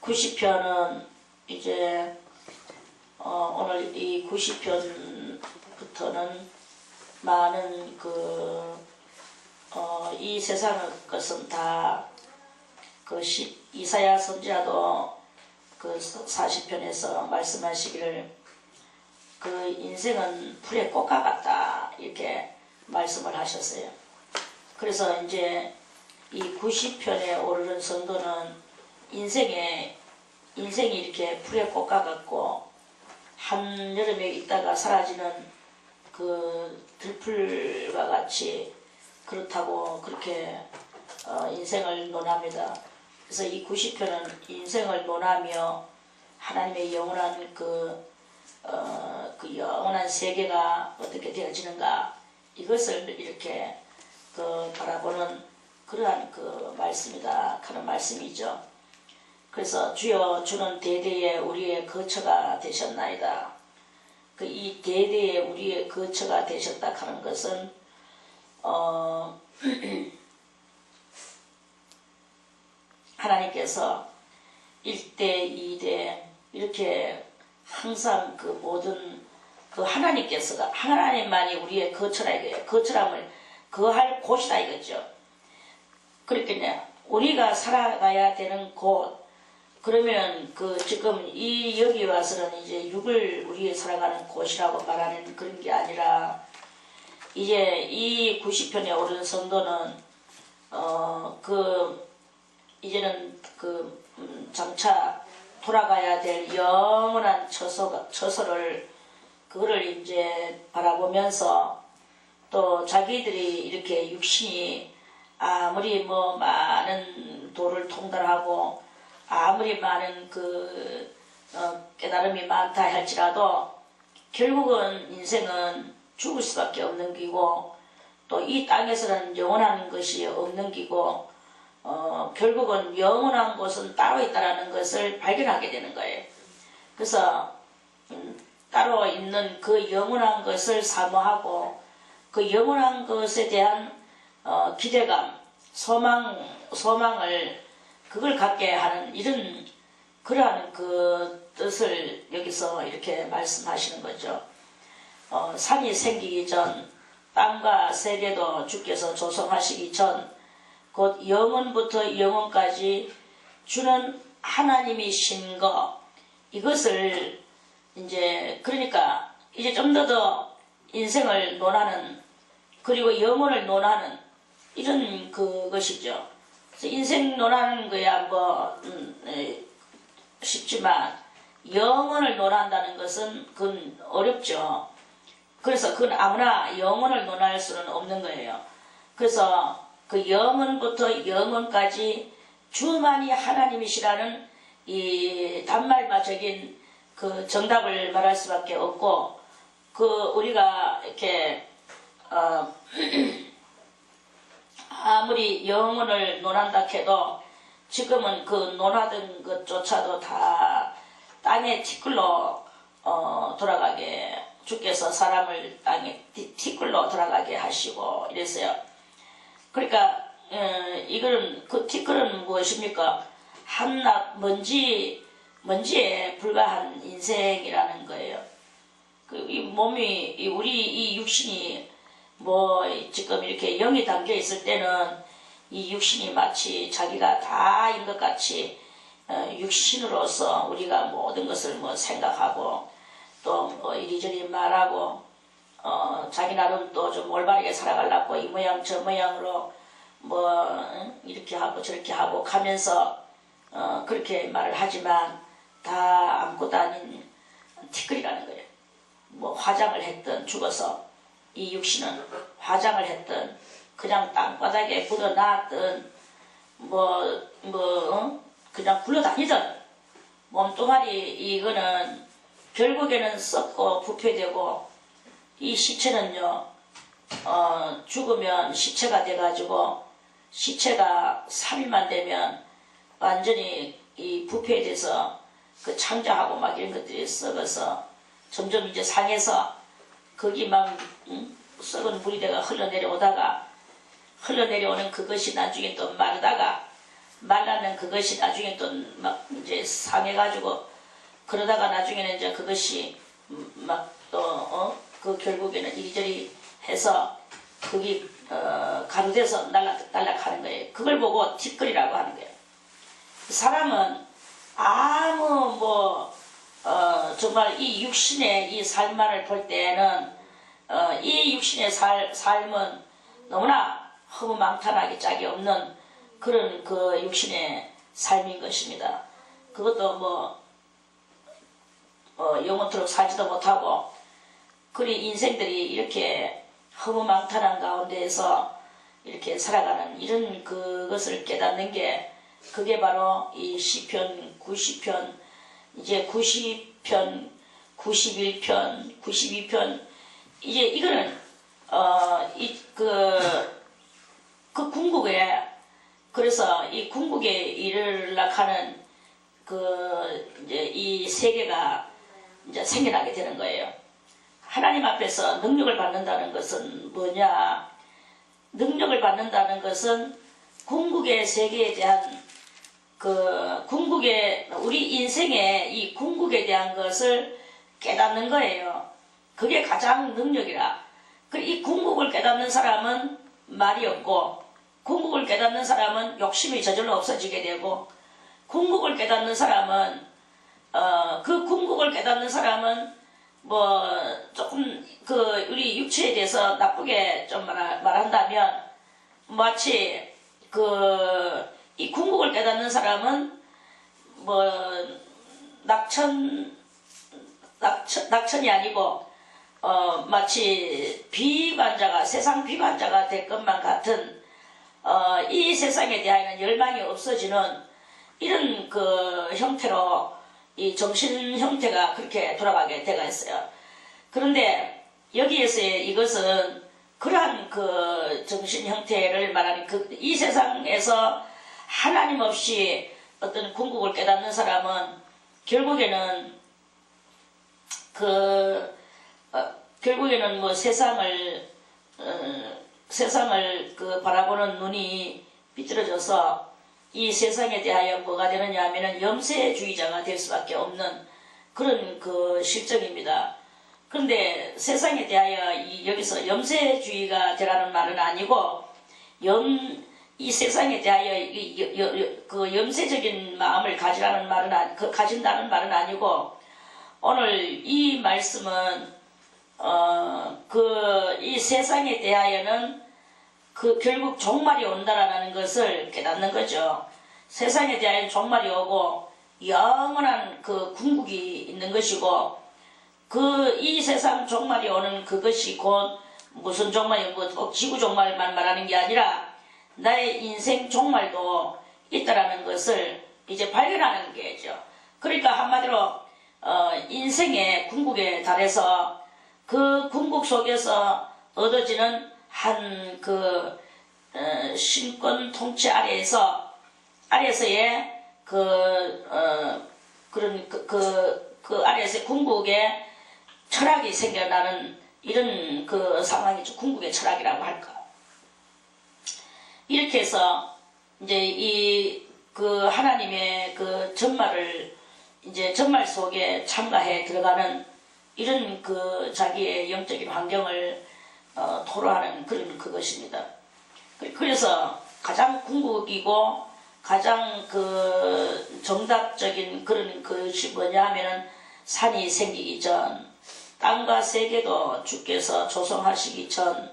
90편은 이제 오늘 이 90편부터는 많은 이 세상의 것은 다 이사야 선지자도 40편에서 말씀하시기를 인생은 풀의 꽃과 같다 이렇게 말씀을 하셨어요. 그래서 이제 이 90편에 오르는 성도는 인생이 이렇게 풀의 꽃과 같고 한여름에 있다가 사라지는 들풀과 같이 그렇다고 그렇게 인생을 논합니다. 그래서 이 90편은 인생을 논하며 하나님의 영원한 영원한 세계가 어떻게 되어지는가 이것을 이렇게 바라보는 그러한 말씀이다 하는 말씀이죠. 그래서 주여 주는 대대에 우리의 거처가 되셨나이다. 이 대대에 우리의 거처가 되셨다 하는 것은 하나님께서 1대, 2대 이렇게 항상 모든 하나님께서가 하나님만이 우리의 거처라 이거예요. 거처라면 거할 곳이다 이거죠. 그렇겠네. 우리가 살아가야 되는 곳 그러면 지금 여기 와서는 이제 육을 우리의 살아가는 곳이라고 말하는 그런 게 아니라 이제 이 90편에 오른 성도는 이제는 장차 돌아가야 될 영원한 처소를 그거를 이제 바라보면서 또 자기들이 이렇게 육신이 아무리 많은 도를 통달하고 아무리 많은 깨달음이 많다 할지라도 결국은 인생은 죽을 수밖에 없는 기고 또 이 땅에서는 영원한 것이 없는 기고 결국은 영원한 곳은 따로 있다는 것을 발견하게 되는 거예요. 그래서 따로 있는 그 영원한 것을 사모하고 그 영원한 것에 대한 기대감, 소망을 그걸 갖게 하는 이런 그러한 뜻을 여기서 이렇게 말씀하시는 거죠. 산이 생기기 전 땅과 세계도 주께서 조성하시기 전 곧 영원부터 영원까지 주는 하나님이신 거 이것을 이제 그러니까 이제 좀 더 인생을 논하는 그리고 영혼을 논하는 이런 그것이죠. 인생 논하는 거야 쉽지만 영혼을 논한다는 것은 그건 어렵죠. 그래서 그건 아무나 영혼을 논할 수는 없는 거예요. 그래서 영혼부터 영혼까지 주만이 하나님이시라는 이 단말마적인 정답을 말할 수밖에 없고 우리가 이렇게 아무리 영혼을 논한다 해도 지금은 논하던 것조차도 다 땅의 티끌로 돌아가게 주께서 사람을 땅에 티끌로 돌아가게 하시고 이랬어요. 그러니까 이거는 티끌은 무엇입니까? 한낱 먼지에 불과한 인생이라는 거예요. 이 몸이 우리 이 육신이 지금 이렇게 영이 담겨 있을 때는 이 육신이 마치 자기가 다인 것 같이 육신으로서 우리가 모든 것을 생각하고 또 이리저리 말하고 자기 나름 또 좀 올바르게 살아가려고 이 모양 저 모양으로 이렇게 하고 저렇게 하고 가면서 그렇게 말을 하지만 다 안고 다닌 티끌이라는 거예요. 화장을 했든 죽어서 이 육신은 화장을 했든 그냥 땅바닥에 묻어놨든 그냥 굴러다니든 몸뚱아리 이거는 결국에는 썩고 부패되고 이 시체는요 죽으면 시체가 돼가지고 시체가 3일만 되면 완전히 이 부패돼서 창자하고 막 이런 것들이 썩어서 점점 이제 상해서 거기 막 썩은 물이 돼가 흘러내려오는 그것이 나중에 또 마르다가 말라는 그것이 나중에 또 막 이제 상해가지고 그러다가 나중에는 이제 그것이 막 또 그 결국에는 이리저리 해서 그게 가루돼서 날락하는 거예요. 그걸 보고 티끌이라고 하는 거예요. 사람은 아무 정말 이 육신의 이 삶만을 볼 때는 이 육신의 삶은 너무나 허무망탄하게 짝이 없는 그런 그 육신의 삶인 것입니다. 그것도 영원토록 살지도 못하고 그리 인생들이 이렇게 허무망탄한 가운데에서 이렇게 살아가는 이런 그것을 깨닫는 게 그게 바로 이 시편 90편 이제 90편 91편 92편 이제 이거는 그 궁극에 그래서 이 궁극에 이르러가는 이제 이 세계가 이제 생겨나게 되는 거예요. 하나님 앞에서 능력을 받는다는 것은 뭐냐? 능력을 받는다는 것은 궁극의 세계에 대한 우리 인생의 이 궁극에 대한 것을 깨닫는 거예요. 그게 가장 능력이라. 이 궁극을 깨닫는 사람은 말이 없고, 궁극을 깨닫는 사람은 욕심이 저절로 없어지게 되고, 궁극을 깨닫는 사람은, 그 궁극을 깨닫는 사람은 조금 우리 육체에 대해서 나쁘게 좀 말한다면, 마치 이 궁극을 깨닫는 사람은 낙천이 아니고 마치 비관자가 세상 비관자가 될 것만 같은 이 세상에 대하여는 열망이 없어지는 이런 형태로 이 정신 형태가 그렇게 돌아가게 되어 있어요. 그런데 여기에서의 이것은 그러한 정신 형태를 말하는 이 세상에서 하나님 없이 어떤 궁극을 깨닫는 사람은 결국에는 세상을 바라보는 눈이 비뚤어져서 이 세상에 대하여 뭐가 되느냐 하면은 염세주의자가 될 수밖에 없는 그런 실정입니다. 그런데 세상에 대하여 여기서 염세주의가 되라는 말은 아니고 이 세상에 대하여 염세적인 마음을 가진다는 말은 아니고 오늘 이 말씀은 이 세상에 대하여는 결국 종말이 온다라는 것을 깨닫는 거죠. 세상에 대하여 종말이 오고 영원한 궁극이 있는 것이고 이 세상 종말이 오는 그것이 곧 무슨 종말이 꼭 지구 종말만 말하는 게 아니라 나의 인생 종말도 있다라는 것을 이제 발견하는 게죠. 그러니까 한마디로 인생의 궁극에 달해서 그 궁극 속에서 얻어지는 한 신권 통치 아래에서의 아래에서의 궁극의 철학이 생겨나는 이런 상황이죠. 궁극의 철학이라고 할까. 이렇게 해서 이제 하나님의 전말 속에 참가해 들어가는 이런 자기의 영적인 환경을 토로하는 그런 그것입니다. 그래서 가장 궁극이고 가장 정답적인 그런 것이 뭐냐 하면은 산이 생기기 전, 땅과 세계도 주께서 조성하시기 전,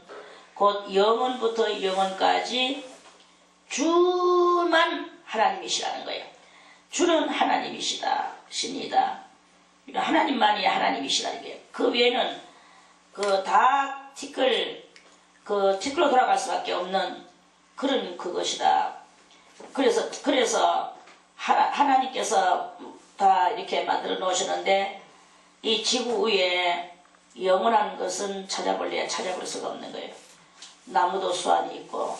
곧 영원부터 영원까지 주만 하나님이시라는 거예요. 주는 하나님이시다, 신이다. 하나님만이 하나님이시라는 거예요. 그 외에는 다 티끌로 돌아갈 수밖에 없는 그런 그것이다. 그래서 하나님께서 다 이렇게 만들어 놓으셨는데 이 지구 위에 영원한 것은 찾아볼 수가 없는 거예요. 나무도 수완이 있고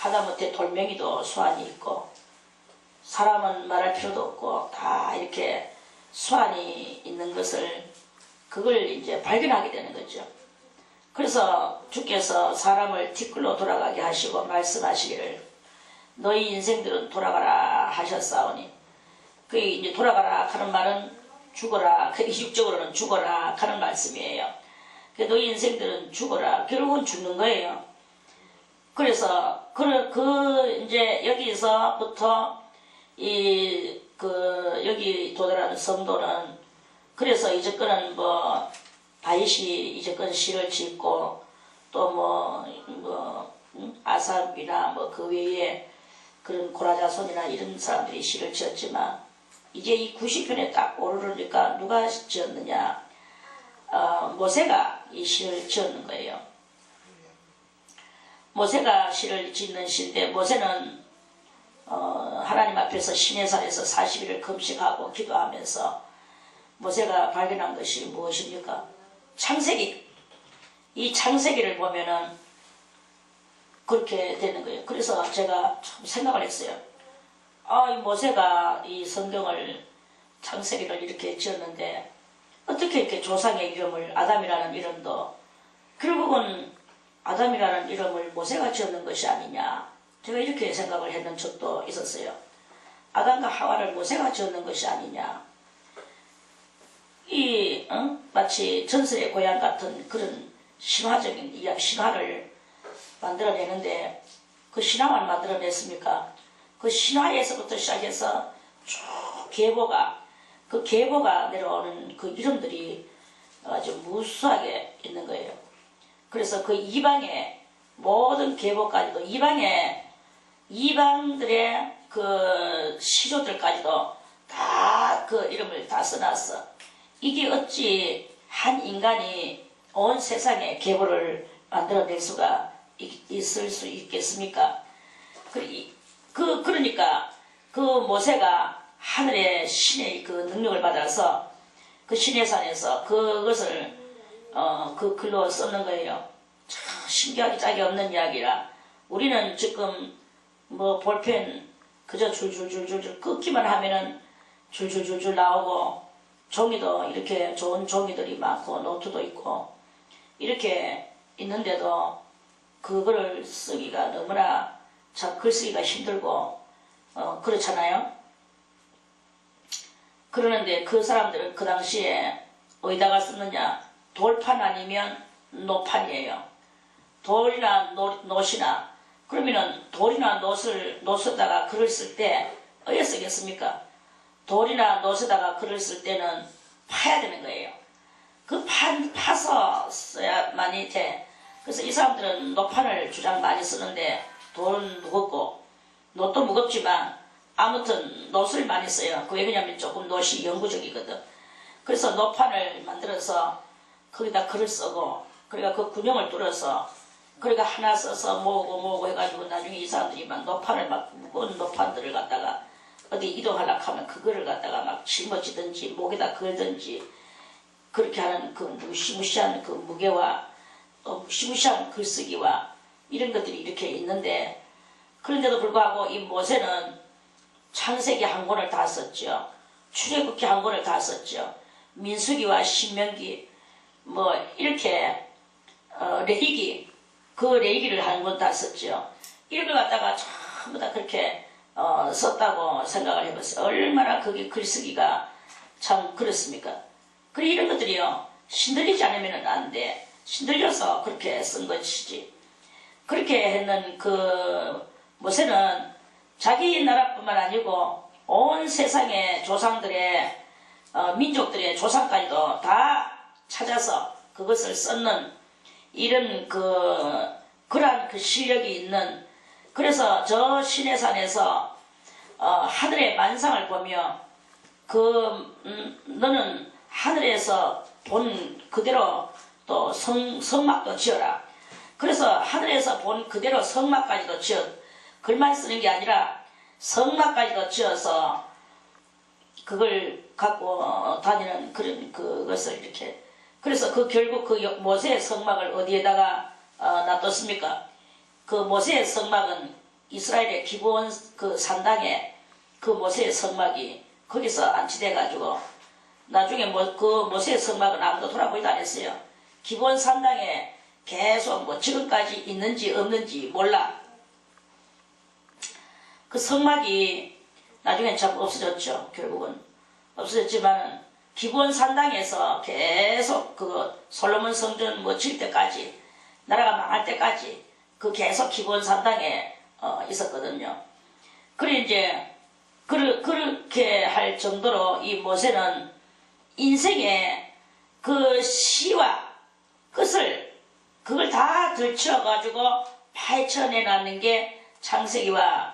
하다못해 돌멩이도 수완이 있고 사람은 말할 필요도 없고 다 이렇게 수완이 있는 것을 그걸 이제 발견하게 되는 거죠. 그래서 주께서 사람을 티끌로 돌아가게 하시고 말씀하시기를 너희 인생들은 돌아가라 하셨사오니, 그 이제 돌아가라 하는 말은 죽어라, 그 이육적으로는 죽어라 하는 말씀이에요. 그 너희 인생들은 죽어라, 결국은 죽는 거예요. 그래서 이제 여기서부터 여기 도달하는 성도는, 그래서 이제껏은 뭐 다윗이 이제껏 시를 짓고 또 아삽이나 뭐 그 외에 그런 고라자손이나 이런 사람들이 시를 지었지만, 이제 이 90편에 딱 오르니까 누가 지었느냐? 모세가 이 시를 지었는 거예요. 모세가 시를 짓는 시인데, 모세는 하나님 앞에서 시내산에서 40일을 금식하고 기도하면서 모세가 발견한 것이 무엇입니까? 창세기. 이 창세기를 보면은 그렇게 되는 거예요. 그래서 제가 참 생각을 했어요. 이 모세가 이 성경을, 창세기를 이렇게 지었는데 어떻게 이렇게 조상의 이름을, 아담이라는 이름도 결국은 아담이라는 이름을 모세가 지었는 것이 아니냐, 제가 이렇게 생각을 했는 적도 있었어요. 아담과 하와를 모세가 지었는 것이 아니냐, 마치 전설의 고향 같은 그런 신화적인 신화를 만들어내는데, 그 신화만 만들어냈습니까? 그 신화에서부터 시작해서 쭉 그 계보가 내려오는 그 이름들이 아주 무수하게 있는 거예요. 그래서 그 이방의 모든 계보까지도, 이방들의 그 시조들까지도 다 그 이름을 다 써놨어. 이게 어찌 한 인간이 온 세상에 계보를 만들어낼 수가 있을 수 있겠습니까? 그러니까 그 모세가 하늘의 신의 그 능력을 받아서 그 신의 산에서 그것을 그 글로 썼는 거예요. 참 신기하기 짝이 없는 이야기라. 우리는 지금 뭐 볼펜 그저 줄줄줄줄 끄기만 하면은 줄줄줄줄 나오고, 종이도 이렇게 좋은 종이들이 많고 노트도 있고 이렇게 있는데도 그거를 쓰기가 너무나 참 글쓰기가 힘들고 그렇잖아요. 그러는데 그 사람들은 그 당시에 어디다가 썼느냐? 돌판 아니면 노판이에요. 돌이나 노시나. 그러면은 돌이나 노스다가 글을 쓸 때 어디에 쓰겠습니까? 돌이나 노스다가 글을 쓸 때는 파야 되는 거예요. 그 파서 써야만이 돼. 그래서 이 사람들은 노판을 주장 많이 쓰는데, 돌은 무겁고 노도 무겁지만 아무튼 노를 많이 써요. 그 왜 그러냐면 조금 노시 영구적이거든. 그래서 노판을 만들어서 거기다 글을 쓰고, 그러니까 그 군형을 뚫어서 그러니까 하나 써서 모으고 해가지고 나중에 이 사람들이 막 노판을, 막 무거운 노판들을 갖다가 어디 이동하려고 하면 그거를 갖다가 막 짊어지든지 목에다 걸든지 그렇게 하는 그 무시무시한 그 무게와 무시무시한 글쓰기와 이런 것들이 이렇게 있는데, 그런데도 불구하고 이 모세는 창세기 한 권을 다 썼죠. 출애굽기 한 권을 다 썼죠. 민수기와 신명기 뭐 이렇게 레위기, 그 레위기를 한 권 다 썼죠. 이런 걸 갖다가 전부 다 그렇게 썼다고 생각을 해봤어요. 얼마나 그게 글쓰기가 참 그렇습니까? 그래 이런 것들이요, 신들리지 않으면 안 돼. 신들려서 그렇게 쓴 것이지. 그렇게 했는 그 모세는 자기 나라뿐만 아니고 온 세상의 조상들의 민족들의 조상까지도 다 찾아서 그것을 썼는 이런 그러한 그 실력이 있는, 그래서 저 시내산에서 하늘의 만상을 보며 너는 하늘에서 본 그대로 또 성막도 지어라. 그래서 하늘에서 본 그대로 성막까지도 지어, 글만 쓰는 게 아니라 성막까지도 지어서 그걸 갖고 다니는 그런 그것을 이렇게. 그래서 결국 그 모세의 성막을 어디에다가 놔뒀습니까? 그 모세의 성막은 이스라엘의 기브온 그 산당에 그 모세의 성막이 거기서 안치돼 가지고, 나중에 그 모세의 성막은 아무도 돌아보지도 않았어요. 기브온 산당에 계속 뭐 지금까지 있는지 없는지 몰라. 그 성막이 나중엔 참 없어졌죠. 결국은 없어졌지만은 기브온 산당에서 계속 그 솔로몬 성전 뭐 질 때까지, 나라가 망할 때까지 그 계속 기브온 산당에 있었거든요. 그래 이제 그렇게 할 정도로 이 모세는 인생의 그 시와 끝을 그걸 다 들춰가지고 파헤쳐내놨는 게 창세기와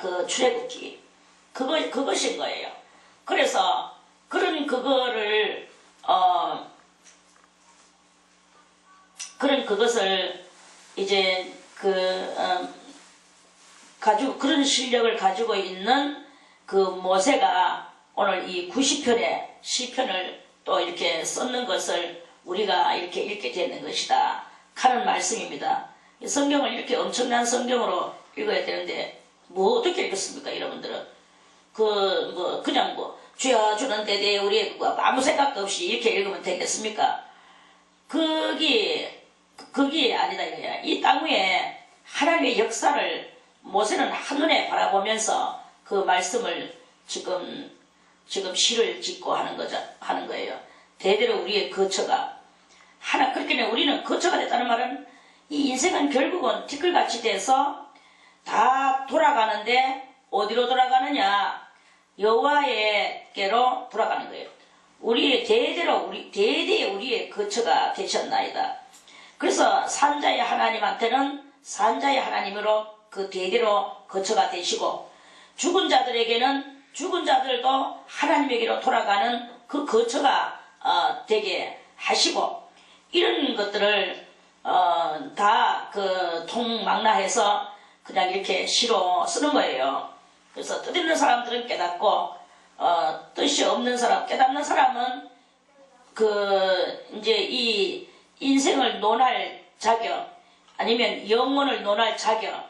그 출애굽기 그것인 거예요. 그래서 그런 그것을 이제 그런 실력을 가지고 있는 그 모세가 오늘 이 90편의 시편을 또 이렇게 썼는 것을 우리가 이렇게 읽게 되는 것이다 하는 말씀입니다. 성경을 이렇게 엄청난 성경으로 읽어야 되는데 뭐 어떻게 읽었습니까, 여러분들은? 그냥 주여 주는 데에 우리 아무 생각도 없이 이렇게 읽으면 되겠습니까? 그게 아니다 이거야. 이 땅 위에 하나님의 역사를 모세는 한눈에 바라보면서 그 말씀을 지금 시를 짓고 하는 거예요. 대대로 우리의 거처가 그렇게 우리는 거처가 됐다는 말은 이 인생은 결국은 티끌같이 돼서 다 돌아가는데 어디로 돌아가느냐? 여호와에게로 돌아가는 거예요. 대대에 우리의 거처가 되셨나이다. 그래서 산자의 하나님한테는 산자의 하나님으로 그 대대로 거처가 되시고, 죽은 자들에게는 죽은 자들도 하나님에게로 돌아가는 그 거처가 되게 하시고, 이런 것들을 다 통망라해서 그냥 이렇게 시로 쓰는 거예요. 그래서 뜻 있는 사람들은 깨닫고 뜻이 없는 사람, 깨닫는 사람은 이제 이 인생을 논할 자격, 아니면 영혼을 논할 자격,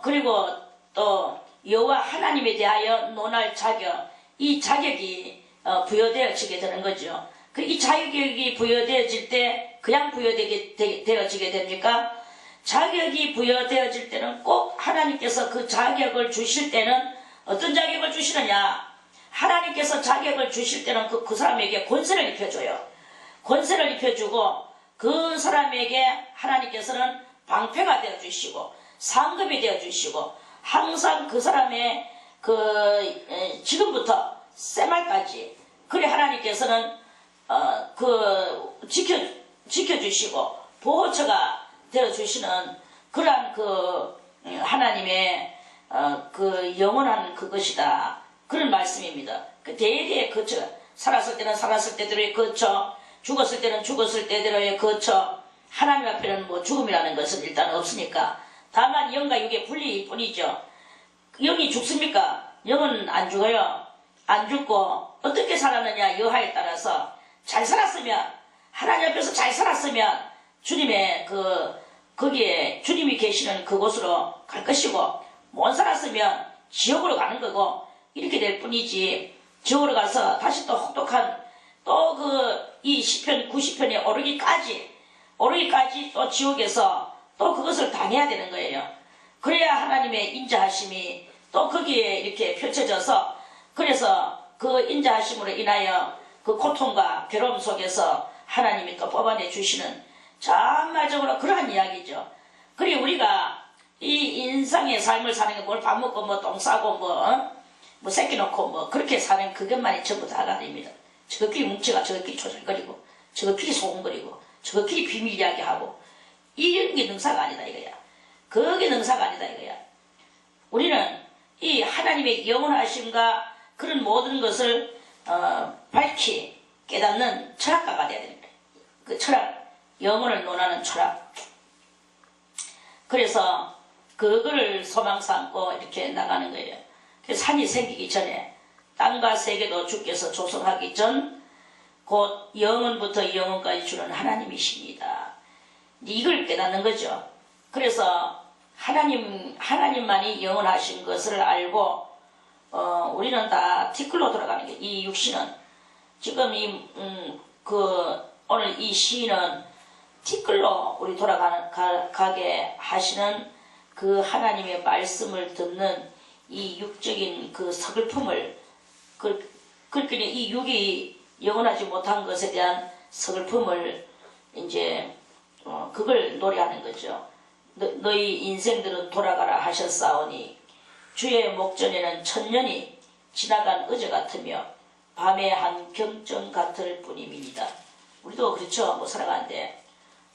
그리고 또 여호와 하나님에 대하여 논할 자격, 이 자격이 부여되어지게 되는 거죠. 이 자격이 부여되어질 때 그냥 부여되어지게 됩니까? 자격이 부여되어질 때는 꼭 하나님께서 그 자격을 주실 때는 어떤 자격을 주시느냐? 하나님께서 자격을 주실 때는 그 사람에게 권세를 입혀줘요. 권세를 입혀주고 그 사람에게 하나님께서는 방패가 되어주시고 상급이 되어주시고 항상 그 사람의 지금부터 새말까지 그래 하나님께서는 지켜주시고 보호처가 되어주시는 그러한 하나님의 영원한 그것이다. 그런 말씀입니다. 대대의 거처, 살았을 때는 살았을 때대로의 거처, 죽었을 때는 죽었을 때대로의 거처, 하나님 앞에는 죽음이라는 것은 일단 없으니까 다만 영과 육의 분리일 뿐이죠. 영이 죽습니까? 영은 안 죽어요. 안 죽고 어떻게 살았느냐 여하에 따라서 잘 살았으면, 하나님 앞에서 잘 살았으면 주님의 거기에 주님이 계시는 그곳으로 갈 것이고, 못 살았으면 지옥으로 가는 거고, 이렇게 될 뿐이지 지옥으로 가서 다시 또 혹독한 이 시편 90편에 오르기까지 또 지옥에서 또 그것을 당해야 되는 거예요. 그래야 하나님의 인자하심이 또 거기에 이렇게 펼쳐져서, 그래서 그 인자하심으로 인하여 그 고통과 괴로움 속에서 하나님이 또 뽑아내 주시는 정말적으로 그러한 이야기죠. 그리고 우리가 이 인상의 삶을 사는 게 뭘 밥 먹고 똥 싸고 새끼 놓고 그렇게 사는 그것만이 전부 다가 아닙니다. 저것끼리 뭉쳐가 저것끼리 조절거리고 저것끼리 소금거리고 저것끼리 비밀 이야기하고 이런 게 능사가 아니다 이거야. 그게 능사가 아니다 이거야. 우리는 이 하나님의 영원하심과 그런 모든 것을 밝히 깨닫는 철학가가 되어야 됩니다. 그 철학, 영혼을 논하는 철학. 그래서 그거를 소망 삼고 이렇게 나가는 거예요. 그래서 산이 생기기 전에 땅과 세계도 주께서 조성하기 전 곧 영원부터 영원까지 주는 하나님이십니다. 이걸 깨닫는 거죠. 그래서 하나님만이 영원하신 것을 알고 우리는 다 티끌로 돌아가는 게, 이 육신은 지금 오늘 이 시인은 티끌로 우리 돌아가게 하시는 그 하나님의 말씀을 듣는 이 육적인 그 서글픔을 그렇게 이 육이 영원하지 못한 것에 대한 서글픔을 이제 그걸 노래하는 거죠. 너희 인생들은 돌아가라 하셨사오니 주의 목전에는 천년이 지나간 어제 같으며 밤의 한 경전 같을 뿐입니다. 우리도 그렇죠. 뭐 살아가는데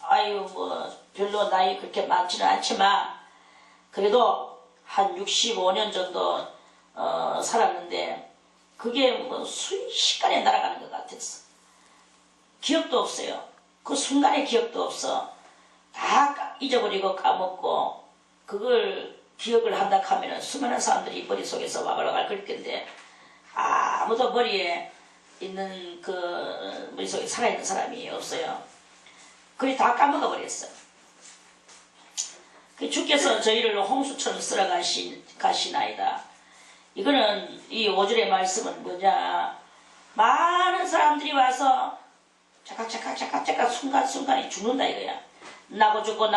아유 뭐 별로 나이 그렇게 많지는 않지만 그래도 한 65년 정도 살았는데 그게 뭐 순식간에 날아가는 것 같았어. 기억도 없어요. 그 순간에 기억도 없어. 다 잊어버리고 까먹고 그걸 기억을 한다 하면은 수많은 사람들이 머릿속에서 와글와글 걸 텐데 아무도 머리에 있는 그 머릿속에 살아있는 사람이 없어요. 그게 다 까먹어 버렸어요. 주께서 저희를 홍수처럼 쓸어 가시나이다. 이거는 이 5절의 말씀은 뭐냐, 많은 사람들이 와서 착각 순간순간에 죽는다 이거야. 나고 죽고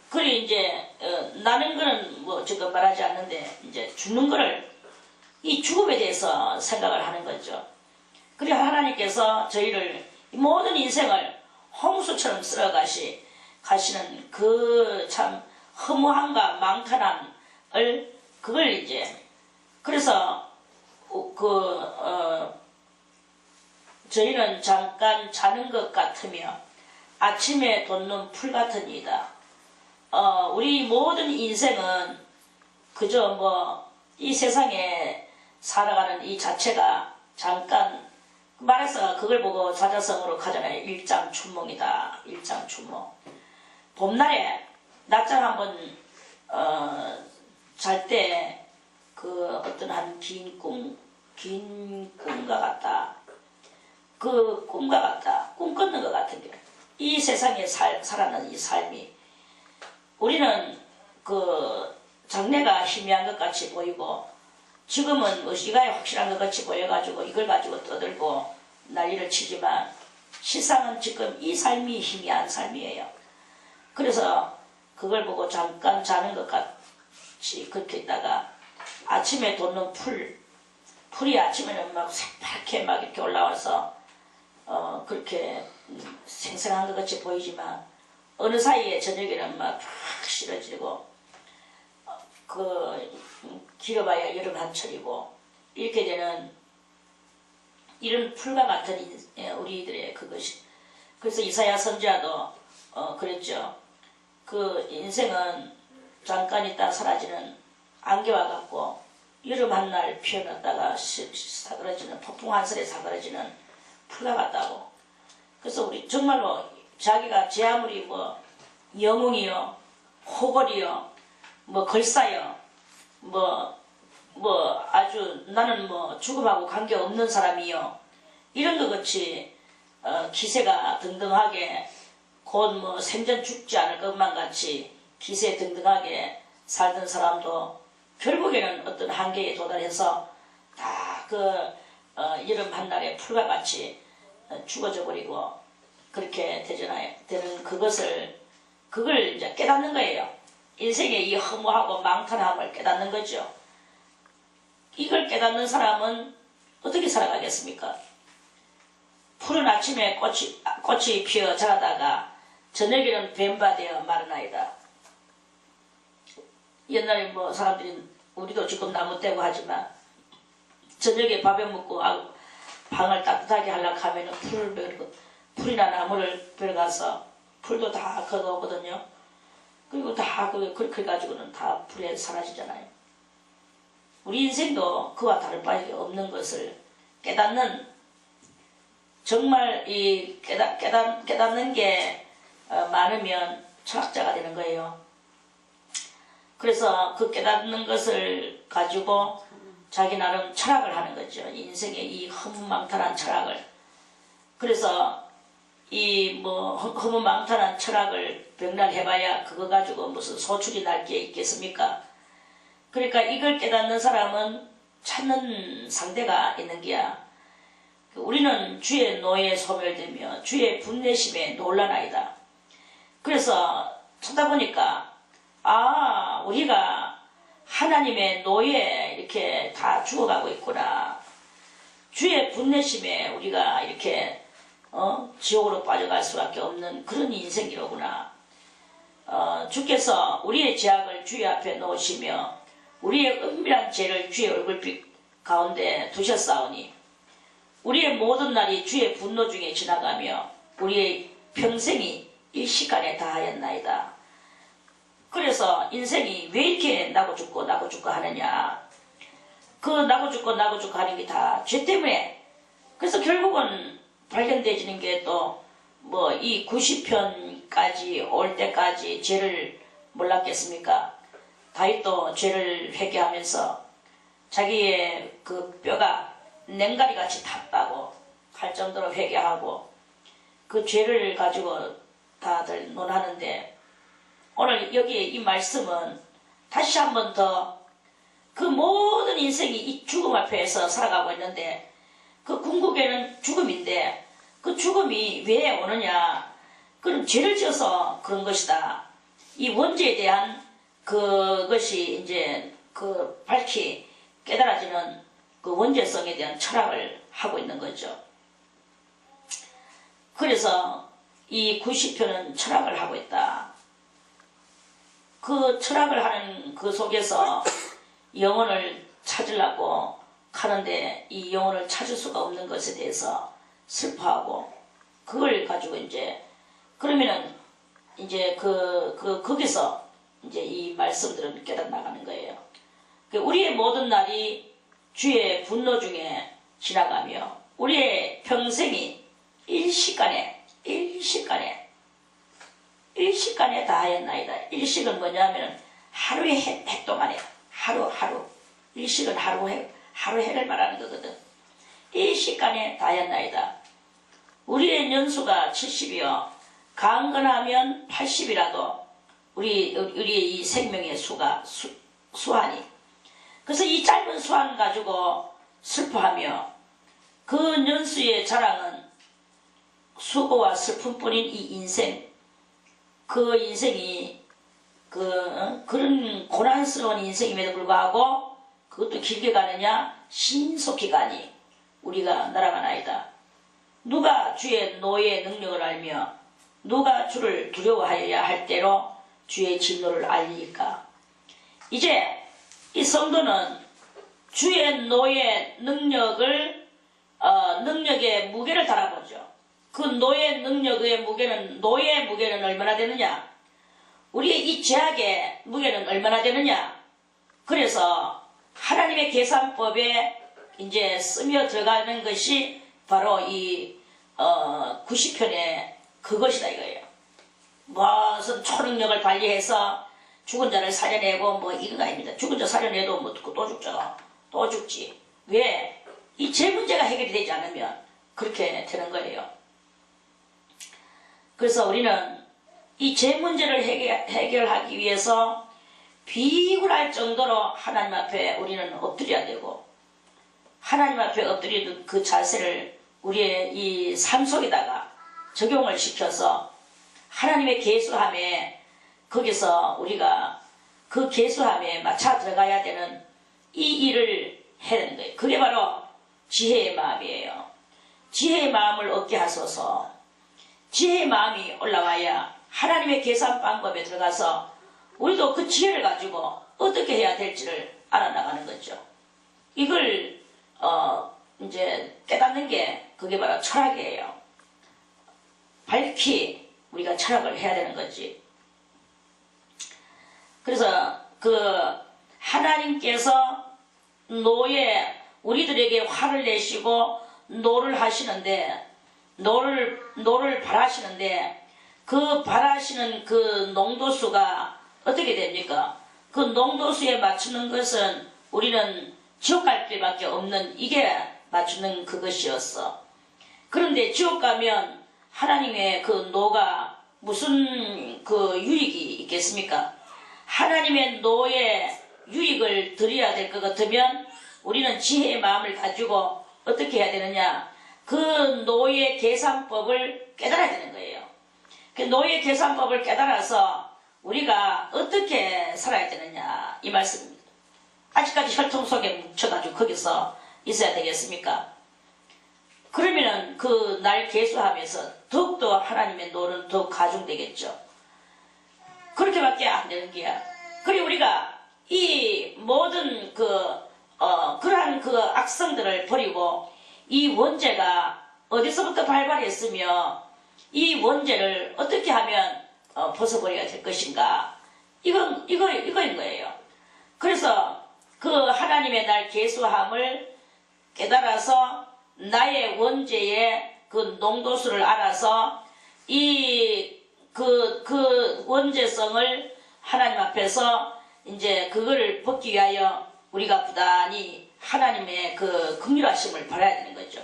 그래 이제 나는 거는 뭐 지금 말하지 않는데 이제 죽는 거를 이 죽음에 대해서 생각을 하는 거죠. 그래 하나님께서 저희를 모든 인생을 홍수처럼 쓸어 가시는 그 참 허무함과 망탄함을 그걸 이제 그래서 저희는 잠깐 자는 것 같으며 아침에 돋는 풀 같으니이다. 우리 모든 인생은 그저 뭐 이 세상에 살아가는 이 자체가 잠깐 말해서 그걸 보고 사자성어로 가잖아요. 일장춘몽이다. 일장춘몽. 봄날에 낮잠 한번 잘 때 그 어떤 한 긴 꿈과 같다. 그 꿈과 같다. 꿈 꿨는 것 같은 게. 이 세상에 살아가는 이 삶이 우리는 그 장래가 희미한 것 같이 보이고 지금은 의지가 확실한 것 같이 보여가지고 이걸 가지고 떠들고 난리를 치지만 실상은 지금 이 삶이 희미한 삶이에요. 그래서 그걸 보고 잠깐 자는 것 같이 그렇게 있다가 아침에 돋는 풀이 아침에는 막 새파랗게 막 이렇게 올라와서 그렇게 생생한 것 같이 보이지만 어느 사이에 저녁에는 막 팍 실어지고 길어봐야 여름 한철이고 이렇게 되는 이런 풀과 같은 우리들의 그것이. 그래서 이사야 선지자도 그랬죠. 그 인생은 잠깐 있다 사라지는 안개와 같고 여름 한날 피어났다가 사그러지는 폭풍 한설에 사그러지는 풀과 같다고. 그래서 우리 정말로 자기가 제 아무리 뭐 영웅이요 호걸이요 뭐 걸사요 뭐 아주 나는 뭐 죽음하고 관계없는 사람이요 이런 것 같이 기세가 등등하게 곧 뭐 생전 죽지 않을 것만 같이 기세 등등하게 살던 사람도 결국에는 어떤 한계에 도달해서 다 여름 한날의 풀과 같이 죽어져 버리고 그렇게 되는 그걸 이제 깨닫는 거예요. 인생의 이 허무하고 망탈함을 깨닫는 거죠. 이걸 깨닫는 사람은 어떻게 살아가겠습니까? 푸른 아침에 꽃이 피어 자라다가 저녁에는 뱀바 되어 마르나이다. 옛날에 뭐 사람들이 우리도 지금 나무 떼고 하지만 저녁에 밥에 먹고 방을 따뜻하게 하려고 하면 풀이나 나무를 베어가서 풀도 다 걷어오거든요. 그리고 다 그렇게 가지고는 다 불에 사라지잖아요. 우리 인생도 그와 다를 바에 없는 것을 깨닫는 정말 이 깨닫는 게 많으면 철학자가 되는 거예요. 그래서 그 깨닫는 것을 가지고 자기 나름 철학을 하는 거죠. 인생의 이 허무망탈한 철학을. 그래서 이 뭐 허무망탈한 철학을 병날해봐야 그거 가지고 무슨 소출이 날 게 있겠습니까? 그러니까 이걸 깨닫는 사람은 찾는 상대가 있는 게야. 우리는 주의 노에 소멸되며 주의 분내심에 놀라나이다. 그래서 쳐다보니까 아, 우리가 하나님의 노예에 이렇게 다 죽어가고 있구나. 주의 분내심에 우리가 이렇게 지옥으로 빠져갈 수밖에 없는 그런 인생이로구나. 주께서 우리의 죄악을 주의 앞에 놓으시며 우리의 은밀한 죄를 주의 얼굴빛 가운데 두셨사오니 우리의 모든 날이 주의 분노 중에 지나가며 우리의 평생이 일시간에 다하였나이다. 그래서 인생이 왜 이렇게 나고 죽고 하느냐. 그 나고 죽고 하는 게 다 죄 때문에. 그래서 결국은 발견되지는 게 또 뭐 이 90편까지 올 때까지 죄를 몰랐겠습니까? 다윗도 죄를 회개하면서 자기의 그 뼈가 냉가리같이 탔다고 할 정도로 회개하고 그 죄를 가지고 다들 논하는데 오늘 여기에 이 말씀은 다시 한 번 더 그 모든 인생이 이 죽음 앞에서 살아가고 있는데 그 궁극에는 죽음인데 그 죽음이 왜 오느냐. 그럼 죄를 지어서 그런 것이다. 이 원죄에 대한 그것이 이제 그 밝히 깨달아지는 그 원죄성에 대한 철학을 하고 있는 거죠. 그래서 이 90편은 철학을 하고 있다. 그 철학을 하는 그 속에서 영혼을 찾으려고 하는데 이 영혼을 찾을 수가 없는 것에 대해서 슬퍼하고 그걸 가지고 이제 그러면은 이제 거기서 이제 이 말씀들은 깨달아나가는 거예요. 우리의 모든 날이 주의 분노 중에 지나가며 우리의 평생이 일시간에 다하였나이다. 일식은 뭐냐면 하루의 해 동안에 하루 일식은 하루 해를 말하는 거거든. 일시간에 다하였나이다. 우리의 연수가 70이요 강건하면 80이라도 우리의 이 생명의 수한이 그래서 이 짧은 수한 가지고 슬퍼하며 그 연수의 자랑은 수고와 슬픔뿐인 이 인생 그 인생이 그런 고난스러운 인생임에도 불구하고 그것도 길게 가느냐 신속히 가니 우리가 날아가나이다. 누가 주의 노예의 능력을 알며 누가 주를 두려워하여야 할 때로 주의 진노를 알리니까. 이제 이 성도는 주의 노예 능력의 무게를 달아보죠. 그 노예 능력의 무게는 노예의 무게는 얼마나 되느냐? 우리의 이 죄악의 무게는 얼마나 되느냐? 그래서 하나님의 계산법에 이제 스며 들어가는 것이 바로 이 90편의 그것이다 이거예요. 무슨 초능력을 발휘해서 죽은 자를 살려내고 뭐 이건 아닙니다. 죽은 자 살려내도 뭐 또 죽죠. 또 죽지. 왜? 이 죄 문제가 해결이 되지 않으면 그렇게 되는 거예요. 그래서 우리는 이 죄 문제를 해결하기 위해서 비굴할 정도로 하나님 앞에 우리는 엎드려야 되고 하나님 앞에 엎드리는 그 자세를 우리의 이 삶 속에다가 적용을 시켜서 하나님의 계수함에 거기서 우리가 그 계수함에 맞춰 들어가야 되는 이 일을 해야 되는 거예요. 그게 바로 지혜의 마음이에요. 지혜의 마음을 얻게 하소서. 지혜의 마음이 올라와야 하나님의 계산 방법에 들어가서 우리도 그 지혜를 가지고 어떻게 해야 될지를 알아나가는 거죠. 이걸 이제 깨닫는 게 그게 바로 철학이에요. 밝히 우리가 철학을 해야 되는 거지. 그래서 하나님께서 우리들에게 화를 내시고 노를 하시는데 노를 바라시는데 그 바라시는 그 농도수가 어떻게 됩니까? 그 농도수에 맞추는 것은 우리는 지옥 갈 길밖에 없는 이게 맞추는 그것이었어. 그런데 지옥 가면 하나님의 그 노가 무슨 그 유익이 있겠습니까? 하나님의 노에 유익을 드려야 될 것 같으면 우리는 지혜의 마음을 가지고 어떻게 해야 되느냐? 그 노예 계산법을 깨달아야 되는 거예요. 그 노예 계산법을 깨달아서 우리가 어떻게 살아야 되느냐 이 말씀입니다. 아직까지 혈통 속에 뭉쳐가지고 거기서 있어야 되겠습니까? 그러면은 그 날 계수하면서 더욱더 하나님의 노는 더 가중되겠죠. 그렇게밖에 안 되는 게야. 그리고 우리가 이 모든 그러한 그 악성들을 버리고 이 원죄가 어디서부터 발발했으며 이 원죄를 어떻게 하면 벗어버려야 될 것인가. 이거인 거예요. 그래서 그 하나님의 날 계수함을 깨달아서 나의 원죄의 그 농도수를 알아서 그 원죄성을 하나님 앞에서 이제 그거를 벗기 위하여 우리가 부단히 하나님의 그 긍휼하심을 바라야 되는 거죠.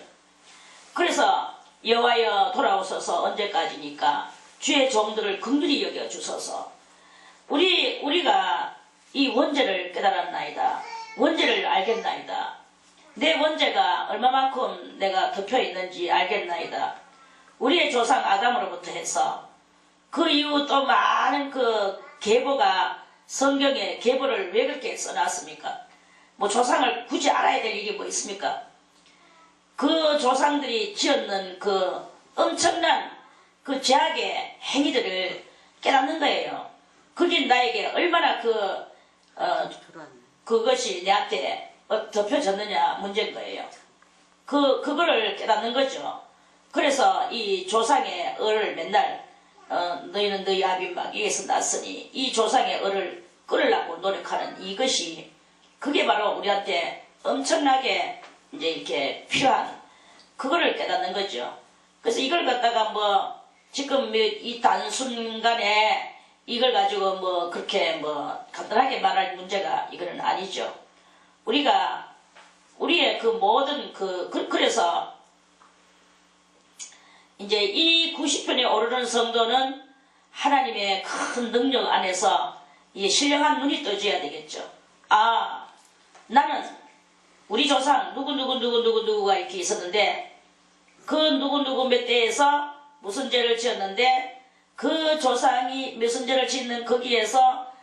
그래서 여호와여 돌아오소서 언제까지니까 주의 종들을 긍휼히 여겨 주소서. 우리가 이 원죄를 깨달았나이다. 원죄를 알겠나이다. 내 원죄가 얼마만큼 내가 덮여 있는지 알겠나이다. 우리의 조상 아담으로부터 해서 그 이후 또 많은 그 계보가 성경에 계보를 왜 그렇게 써놨습니까? 뭐 조상을 굳이 알아야 될 일이 뭐 있습니까? 그 조상들이 지었는 그 엄청난 그 죄악의 행위들을 깨닫는 거예요. 그게 나에게 얼마나 그것이 내한테 덮여졌느냐 문제인 거예요. 그거를 깨닫는 거죠. 그래서 이 조상의 을을 맨날 너희는 너희 아비막에서 났으니 이 조상의 을을 끊으려고 노력하는 이것이 그게 바로 우리한테 엄청나게 이제 이렇게 필요한 그거를 깨닫는 거죠. 그래서 이걸 갖다가 뭐 지금 이 단순간에 이걸 가지고 뭐 그렇게 뭐 간단하게 말할 문제가 이거는 아니죠. 우리가 우리의 그 모든 그래서 이제 이 90편에 오르는 성도는 하나님의 큰 능력 안에서 이 신령한 눈이 떠져야 되겠죠. 아, 나는 우리 조상 누구가 이렇게 있었는데 그 누구 몇 대에서 무슨 죄를 지었는데 그 조상이 무슨 죄를 짓는 거기에서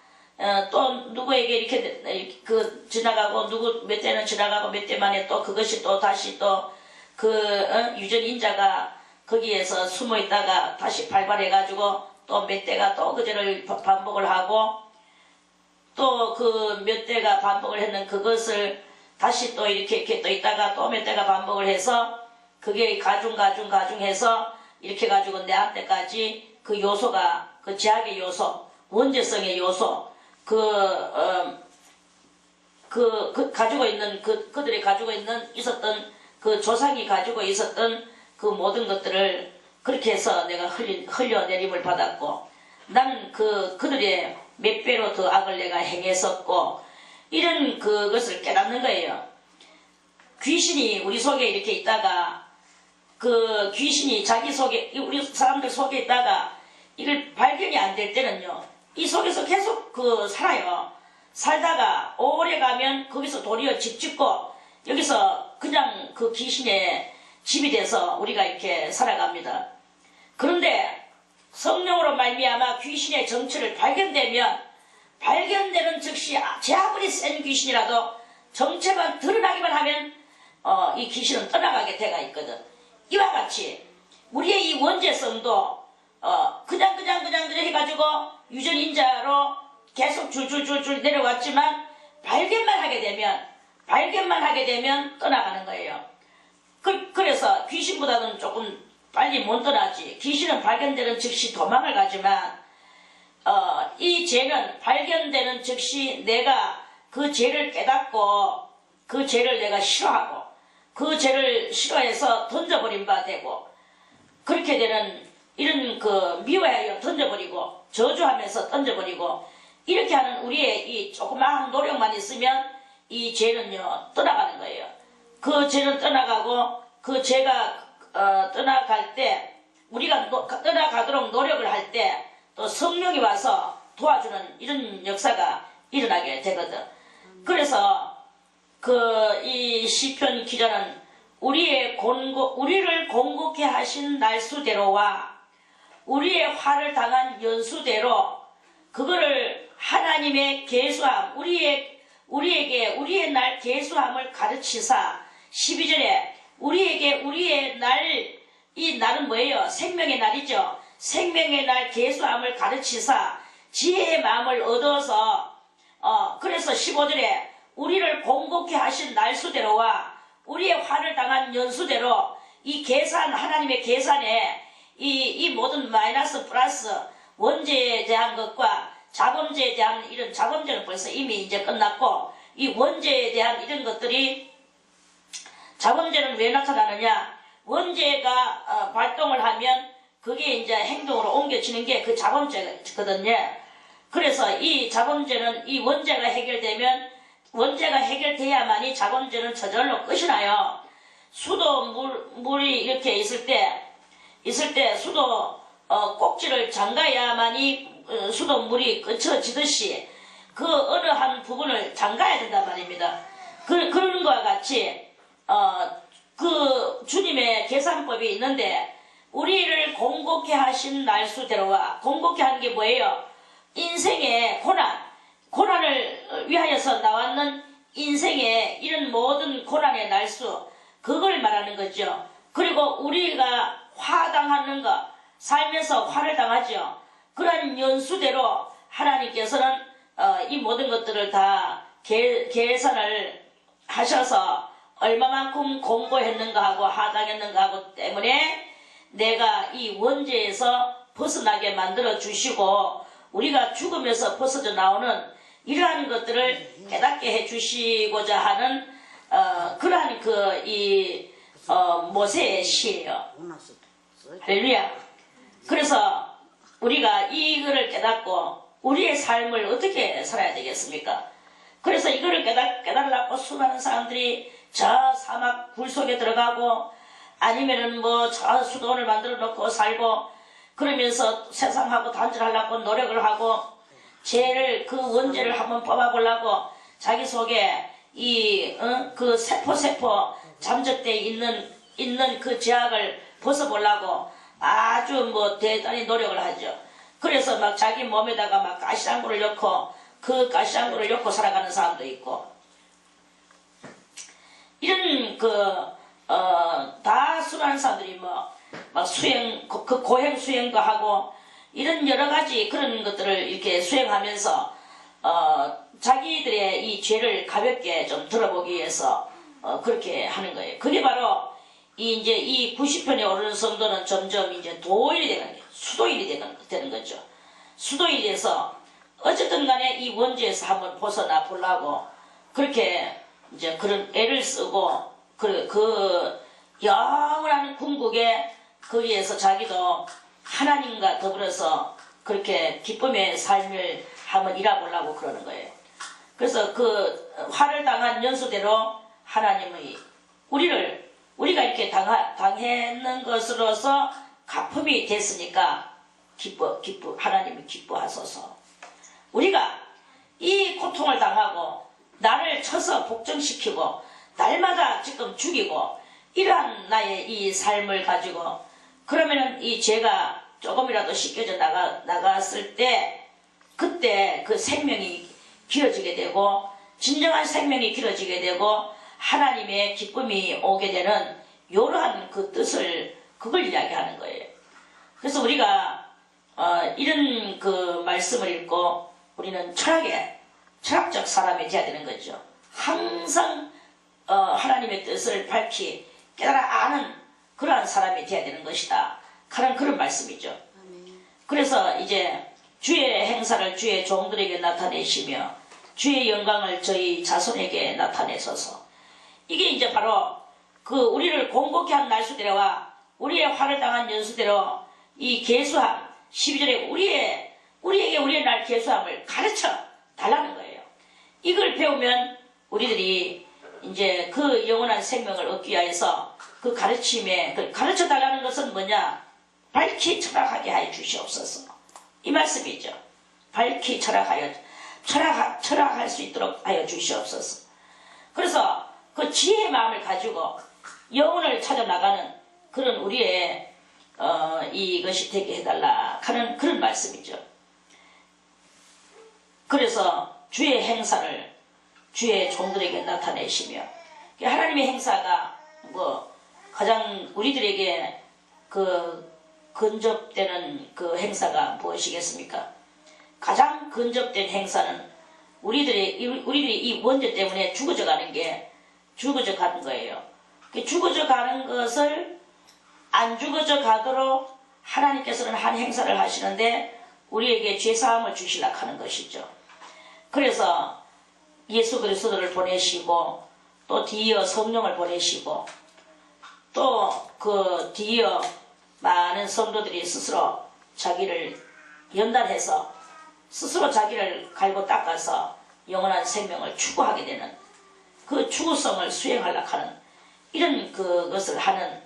또 누구에게 이렇게 지나가고 누구 몇 대는 지나가고 몇 대 만에 또 그것이 또 다시 또 유전 인자가 거기에서 숨어 있다가 다시 발발해가지고 또 몇 대가 또 그 죄를 반복을 하고 또 그 몇 대가 반복을 했는 그것을 다시 또 이렇게 또 있다가 또 몇 대가 반복을 해서 그게 가중해서 이렇게 가지고 내한테까지 그 요소가 그 죄악의 요소, 원죄성의 요소, 가지고 있는 그들이 가지고 있었던 그 조상이 가지고 있었던 그 모든 것들을 그렇게 해서 내가 흘려내림을 받았고 나는 그들의 몇 배로 더 악을 내가 행했었고 이런 그것을 깨닫는 거예요. 귀신이 우리 속에 이렇게 있다가 그 귀신이 자기 속에 우리 사람들 속에 있다가 이걸 발견이 안 될 때는요 이 속에서 계속 살아요. 살다가 오래 가면 거기서 도리어 집 짓고 여기서 그냥 그 귀신의 집이 돼서 우리가 이렇게 살아갑니다. 그런데 성령으로 말미암아 귀신의 정체를 발견되는 즉시 제 아무리 센 귀신이라도 정체만 드러나기만 하면 이 귀신은 떠나가게 돼가 있거든. 이와 같이 우리의 이 원죄성도 그냥 해가지고 유전인자로 계속 줄줄줄줄 내려왔지만 발견만 하게 되면 떠나가는 거예요. 그래서 귀신보다는 조금 빨리 못 떠나지. 귀신은 발견되는 즉시 도망을 가지만 이 죄는 발견되는 즉시 내가 그 죄를 깨닫고 그 죄를 내가 싫어하고 그 죄를 싫어해서 던져버린 바 되고 그렇게 되는 이런 미워하여 던져버리고 저주하면서 던져버리고 이렇게 하는 우리의 이 조그마한 노력만 있으면 이 죄는요 떠나가는 거예요. 그 죄는 떠나가고 그 죄가 떠나갈 때 우리가 떠나가도록 노력을 할 때 또 성령이 와서 도와주는 이런 역사가 일어나게 되거든. 그래서 이 시편 기자는 우리를 공곡해 하신 날수대로와 우리의 화를 당한 연수대로 그거를 하나님의 계수함, 우리에게 우리의 날 계수함을 가르치사 12절에 우리에게 우리의 날, 이 날은 뭐예요? 생명의 날이죠. 생명의 날 계수함을 가르치사 지혜의 마음을 얻어서 그래서 15절에 우리를 공곡케 하신 날수대로와 우리의 화를 당한 연수대로 이 계산, 하나님의 계산에 이 모든 마이너스 플러스 원죄에 대한 것과 자범죄에 대한 이런 자범죄는 벌써 이미 이제 끝났고 이 원죄에 대한 이런 것들이 자범죄는 왜 나타나느냐? 원죄가 발동을 하면 그게 이제 행동으로 옮겨지는 게 그 자범죄거든요. 그래서 이 자범죄는 이 원죄가 해결되면 원죄가 해결돼야만이 자범죄는 저절로 끝이 나요. 수도 물이 이렇게 있을 때 수도 꼭지를 잠가야만이 수도 물이 끊쳐지듯이 그 어느 한 부분을 잠가야 된단 말입니다. 그런 것과 같이 그 주님의 계산법이 있는데 우리를 공곡케 하신 날수대로와 공곡케 하는 게 뭐예요? 인생의 고난을 위하여서 나왔는 인생의 이런 모든 고난의 날수 그걸 말하는 거죠. 그리고 우리가 화당하는 것 살면서 화를 당하죠. 그런 연수대로 하나님께서는 이 모든 것들을 다 계산을 하셔서 얼마만큼 공고했는가 하고 하당했는가 하고 때문에 내가 이 원죄에서 벗어나게 만들어 주시고 우리가 죽음에서 벗어져 나오는 이러한 것들을 깨닫게 해 주시고자 하는 그러한 모세의 시예요. 할렐루야. 그래서 우리가 이거를 깨닫고 우리의 삶을 어떻게 살아야 되겠습니까? 그래서 이거를 깨달으려고 수많은 사람들이 저 사막 굴 속에 들어가고 아니면은 저 수도원을 만들어 놓고 살고 그러면서 세상하고 단절하려고 노력을 하고 죄를 그 원죄를 한번 뽑아보려고 자기 속에 그 세포 잠적돼 있는 그 죄악을 벗어보려고 아주 대단히 노력을 하죠. 그래서 막 자기 몸에다가 막 가시랑구를 넣고 그 가시랑구를 넣고 살아가는 사람도 있고 이런 다 수많은 사람들이 막 수행, 그 고행 수행도 하고 이런 여러 가지 그런 것들을 이렇게 수행하면서 자기들의 이 죄를 가볍게 좀 들어보기 위해서 그렇게 하는 거예요. 그게 바로 이제 이 90편에 오르는 성도는 점점 이제 도일이 되는 거예요. 수도일이 되는 거죠. 수도일이 돼서 어쨌든 간에 이 원죄에서 한번 벗어나 보려고 그렇게 이제 그런 애를 쓰고 그 영원한 궁극에 거기에서 자기도 하나님과 더불어서 그렇게 기쁨의 삶을 한번 일해보려고 그러는 거예요. 그래서 그 화를 당한 연수대로 하나님의 우리가 이렇게 당했는 것으로서 가품이 됐으니까 하나님이 기뻐하소서. 우리가 이 고통을 당하고 나를 쳐서 복종시키고 날마다 지금 죽이고 이러한 나의 이 삶을 가지고 그러면은 이 죄가 조금이라도 씻겨져 나갔을 때 그때 그 생명이 길어지게 되고 진정한 생명이 길어지게 되고 하나님의 기쁨이 오게 되는 이러한 그 뜻을 그걸 이야기하는 거예요. 그래서 우리가 이런 그 말씀을 읽고 우리는 철학적 사람이 되어야 되는 거죠. 항상 하나님의 뜻을 밝히 깨달아 아는 그러한 사람이 되어야 되는 것이다 하는 그런 말씀이죠. 그래서 이제 주의 행사를 주의 종들에게 나타내시며 주의 영광을 저희 자손에게 나타내소서. 이게 이제 바로 그 우리를 공곡케 한 날수대로와 우리의 화를 당한 연수대로 이 계수함 12절에 우리에게 우리의 날 계수함을 가르쳐 달라는 거예요. 이걸 배우면 우리들이 이제 그 영원한 생명을 얻기 위해서 그 가르침에 가르쳐 달라는 것은 뭐냐? 밝히 철학하게 하여 주시옵소서. 이 말씀이죠. 밝히 철학할 수 있도록 하여 주시옵소서. 그래서 그 지혜의 마음을 가지고 영혼을 찾아나가는 그런 우리의 이것이 되게 해달라 하는 그런 말씀이죠. 그래서 주의 행사를 주의 종들에게 나타내시며, 하나님의 행사가 뭐 가장 우리들에게 그 근접되는 그 행사가 무엇이겠습니까? 가장 근접된 행사는 우리들이 이 원죄 때문에 죽어져 가는 거예요. 죽어져 가는 것을 안 죽어져 가도록 하나님께서는 한 행사를 하시는데 우리에게 죄사함을 주시려고 하는 것이죠. 그래서 예수 그리스도를 보내시고 또 뒤이어 성령을 보내시고 또 그 뒤이어 많은 성도들이 스스로 자기를 연단해서 스스로 자기를 갈고 닦아서 영원한 생명을 추구하게 되는 그 추구성을 수행하려고 하는 이런 그것을 하는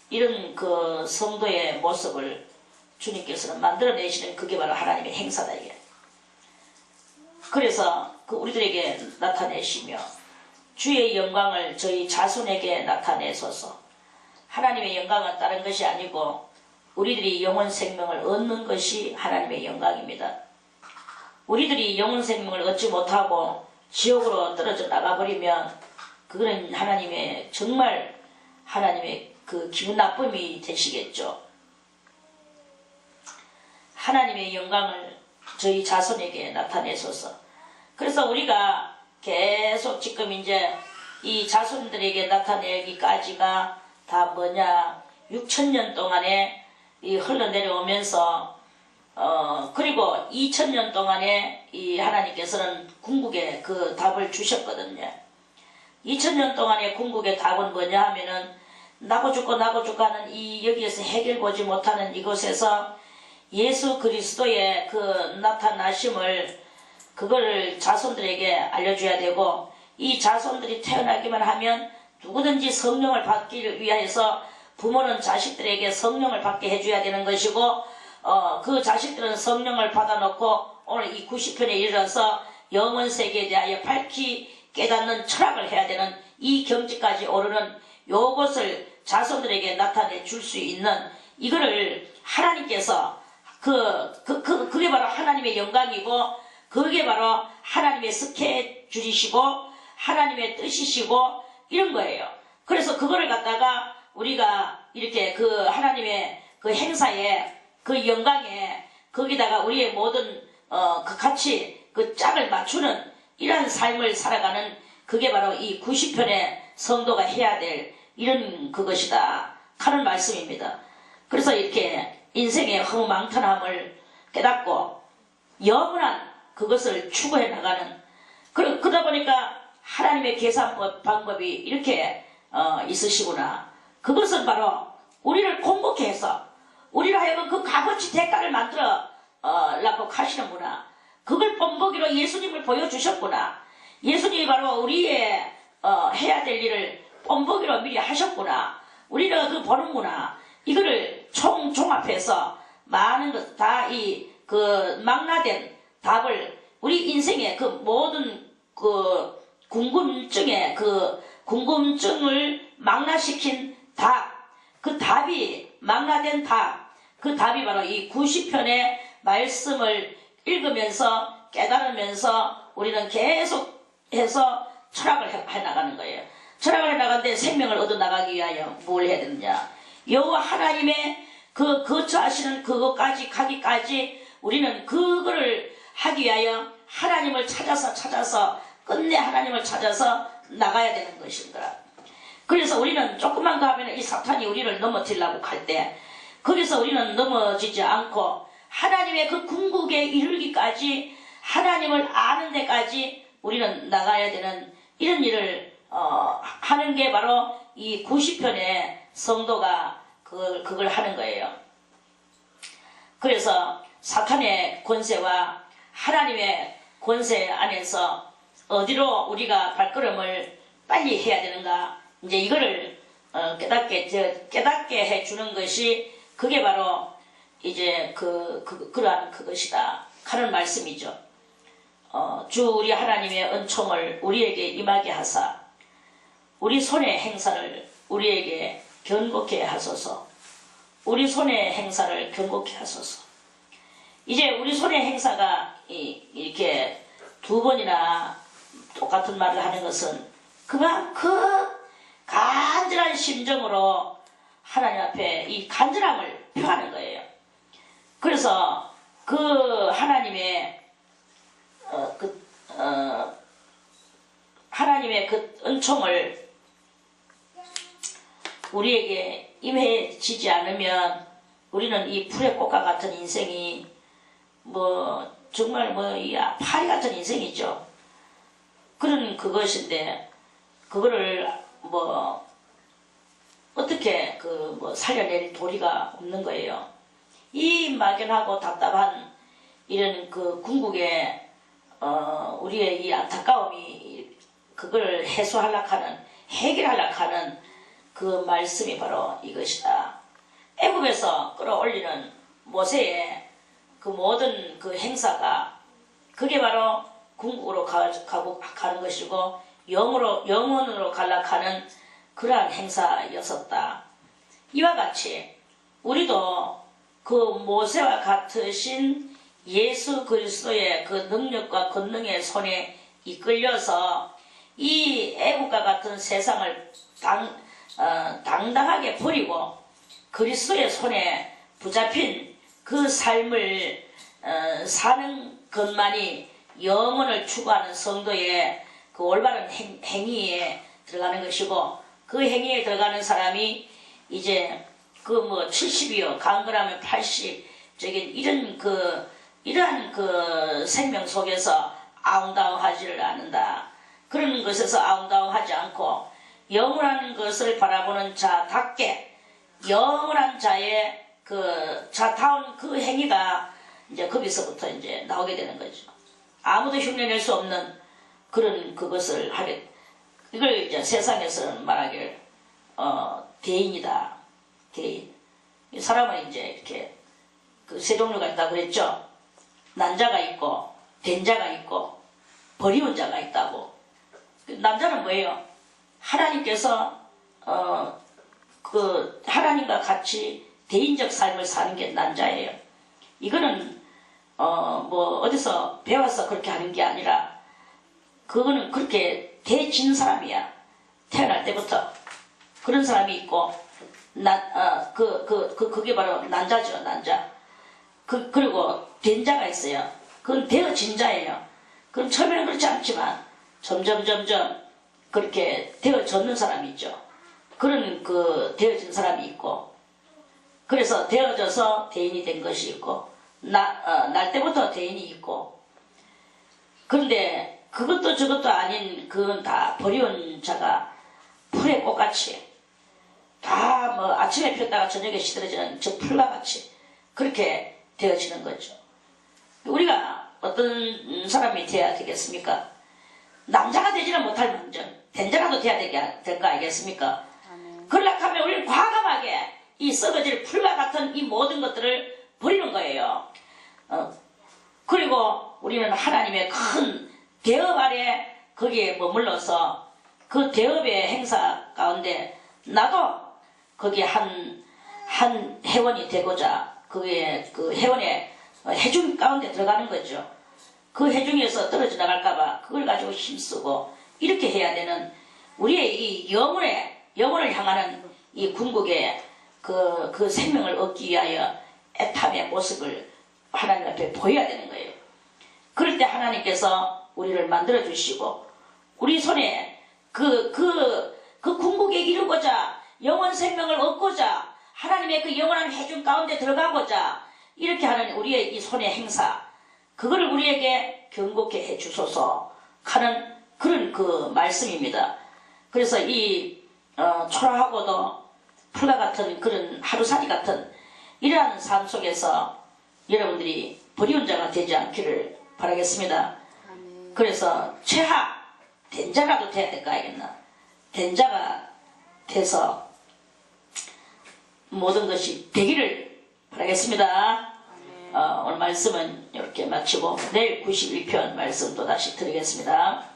이런 그 성도의 모습을 주님께서는 만들어내시는 그게 바로 하나님의 행사다 이게. 그래서 그 우리들에게 나타내시며 주의 영광을 저희 자손에게 나타내소서. 하나님의 영광은 다른 것이 아니고 우리들이 영원 생명을 얻는 것이 하나님의 영광입니다. 우리들이 영원 생명을 얻지 못하고 지옥으로 떨어져 나가버리면 그거는 하나님의 정말 하나님의 그 기분 나쁨이 되시겠죠. 하나님의 영광을 저희 자손에게 나타내소서. 그래서 우리가 계속 지금 이제 이 자손들에게 나타내기까지가 다 뭐냐, 6,000년 동안에 이 흘러내려오면서 그리고 2,000년 동안에 이 하나님께서는 궁극의 그 답을 주셨거든요. 2,000년 동안의 궁극의 답은 뭐냐 하면은 나고 죽고 하는 이 여기에서 해결 보지 못하는 이곳에서 예수 그리스도의 그 나타나심을 그걸 자손들에게 알려줘야 되고, 이 자손들이 태어나기만 하면 누구든지 성령을 받기 위해서 부모는 자식들에게 성령을 받게 해줘야 되는 것이고, 그 자식들은 성령을 받아놓고 오늘 이 90편에 이르러서 영원 세계에 대하여 밝히 깨닫는 철학을 해야 되는 이 경지까지 오르는 요것을 자손들에게 나타내 줄 수 있는 이거를 하나님께서 그게 바로 하나님의 영광이고, 그게 바로 하나님의 스케줄이시고 하나님의 뜻이시고 이런 거예요. 그래서 그거를 갖다가 우리가 이렇게 그 하나님의 그 행사에 그 영광에 거기다가 우리의 모든 그 같이 그 짝을 맞추는 이러한 삶을 살아가는 그게 바로 이 90편의 성도가 해야 될 이런 그것이다 하는 말씀입니다. 그래서 이렇게 인생의 허무망탄함을 깨닫고 영원한 그것을 추구해 나가는, 그러다 보니까 하나님의 계산법 방법이 이렇게 있으시구나. 그것은 바로 우리를 공복해 해서 우리로 하여금 그 값어치 대가를 만들어 라고 하시는구나. 그걸 본보기로 예수님을 보여주셨구나. 예수님이 바로 우리의 해야 될 일을 본보기로 미리 하셨구나. 우리가 그 보는구나. 이거를 종합해서 많은 것 다 이 그 망라된 답을 우리 인생의 그 모든 그 궁금증의 그 궁금증을 망라시킨 답, 그 답이 망라된 답, 그 답이 바로 이 90편의 말씀을 읽으면서 깨달으면서 우리는 계속해서 철학을 해나가는 거예요. 철학을 해나가는데 생명을 얻어나가기 위하여 뭘 해야 되느냐. 여호와 하나님의 그 거처하시는 그것까지 가기까지 우리는 그거를 하기 위하여 하나님을 찾아서 끝내 하나님을 찾아서 나가야 되는 것입니다. 그래서 우리는 조금만 가면 이 사탄이 우리를 넘어뜨리려고 할 때 거기서 우리는 넘어지지 않고 하나님의 그 궁극에 이르기까지 하나님을 아는 데까지 우리는 나가야 되는 이런 일을 하는 게 바로 이 90편의 성도가 그걸 하는 거예요. 그래서 사탄의 권세와 하나님의 권세 안에서 어디로 우리가 발걸음을 빨리 해야 되는가, 이제 이거를 깨닫게 해주는 것이 그게 바로 이제 그러한 그것이다 하는 말씀이죠. 주 우리 하나님의 은총을 우리에게 임하게 하사 우리 손의 행사를 우리에게 견고케 하소서. 우리 손의 행사를 견고케 하소서. 이제 우리 손의 행사가 이렇게 두 번이나 똑같은 말을 하는 것은 그만큼 간절한 심정으로 하나님 앞에 이 간절함을 표하는 거예요. 그래서 그 하나님의 하나님의 그 은총을 우리에게 임해지지 않으면 우리는 이 풀의 꽃과 같은 인생이 정말 파리 같은 인생이죠. 그런 그것인데 그거를 어떻게 살려낼 도리가 없는 거예요. 이 막연하고 답답한 이런 그 궁극의 우리의 이 안타까움이 그걸 해소하려고 하는, 해결하려고 하는 그 말씀이 바로 이것이다. 애굽에서 끌어올리는 모세의 그 모든 그 행사가 그게 바로 궁극으로 가는 것이고 영원으로 가려고 하는 그러한 행사였었다. 이와 같이 우리도 그 모세와 같으신 예수 그리스도의 그 능력과 권능의 손에 이끌려서 이 애국과 같은 세상을 당당하게 버리고 그리스도의 손에 붙잡힌 그 삶을 사는 것만이 영혼을 추구하는 성도의 그 올바른 행위에 들어가는 것이고, 그 행위에 들어가는 사람이 이제 70이요 강건하면 80 이러한 그 생명 속에서 아웅다웅하지를 않는다. 그런 것에서 아웅다웅하지 않고 영원한 것을 바라보는 자답게 영원한 자의 그 자타운 그 행위가 이제 거기서부터 이제 나오게 되는 거죠. 아무도 흉내낼 수 없는 그런 그것을 하게, 이걸 이제 세상에서는 말하기를 대인이다. 대인. 이 사람은 이제 이렇게 그 세 종류가 있다고 그랬죠. 난자가 있고 된자가 있고 버리운 자가 있다고. 난자는 뭐예요? 하나님께서 그 하나님과 같이 대인적 삶을 사는 게 난자예요. 이거는 어디서 배워서 그렇게 하는 게 아니라 그거는 그렇게 대진 사람이야. 태어날 때부터 그런 사람이 있고 그게 바로 난자죠. 난자. 그리고 된자가 있어요. 그건 되어진 자예요. 그건 처음에는 그렇지 않지만 점점 그렇게 되어졌는 사람이 있죠. 그런 그 되어진 사람이 있고, 그래서 되어져서 대인이 된 것이 있고, 날 때부터 대인이 있고, 그런데 그것도 저것도 아닌 그건 다 버려온 자가 풀의 꽃같이 다 아침에 폈다가 저녁에 시들어지는 저 풀과 같이 그렇게 되어지는 거죠. 우리가 어떤 사람이 되어야 되겠습니까? 남자가 되지는 못할 망정 된자라도 돼야 될 거 아니겠습니까? 그러려고 하면 우리는 과감하게 이 썩어질 풀과 같은 이 모든 것들을 버리는 거예요. 그리고 우리는 하나님의 큰 대업 아래 거기에 머물러서 그 대업의 행사 가운데 나도 거기에 한 회원이 되고자 그게 그 회원의 해중 가운데 들어가는 거죠. 그 해중에서 떨어져 나갈까봐 그걸 가지고 힘쓰고 이렇게 해야 되는 우리의 이 영혼을 향하는 이 궁극의 그 생명을 얻기 위하여 애탐의 모습을 하나님 앞에 보여야 되는 거예요. 그럴 때 하나님께서 우리를 만들어 주시고 우리 손에 그 궁극에 이르고자 영원 생명을 얻고자 하나님의 그 영원한 해중 가운데 들어가고자 이렇게 하는 우리의 이 손의 행사, 그거를 우리에게 경고케 해 주소서 하는 그런 그 말씀입니다. 그래서 이 초라하고도 풀과 같은 그런 하루살이 같은 이러한 삶 속에서 여러분들이 버리운 자가 되지 않기를 바라겠습니다. 그래서 최하 된자라도 돼야 될까 알겠나? 된자가 돼서 모든 것이 되기를 바라겠습니다. 오늘 말씀은 이렇게 마치고 내일 91편 말씀 또 다시 드리겠습니다.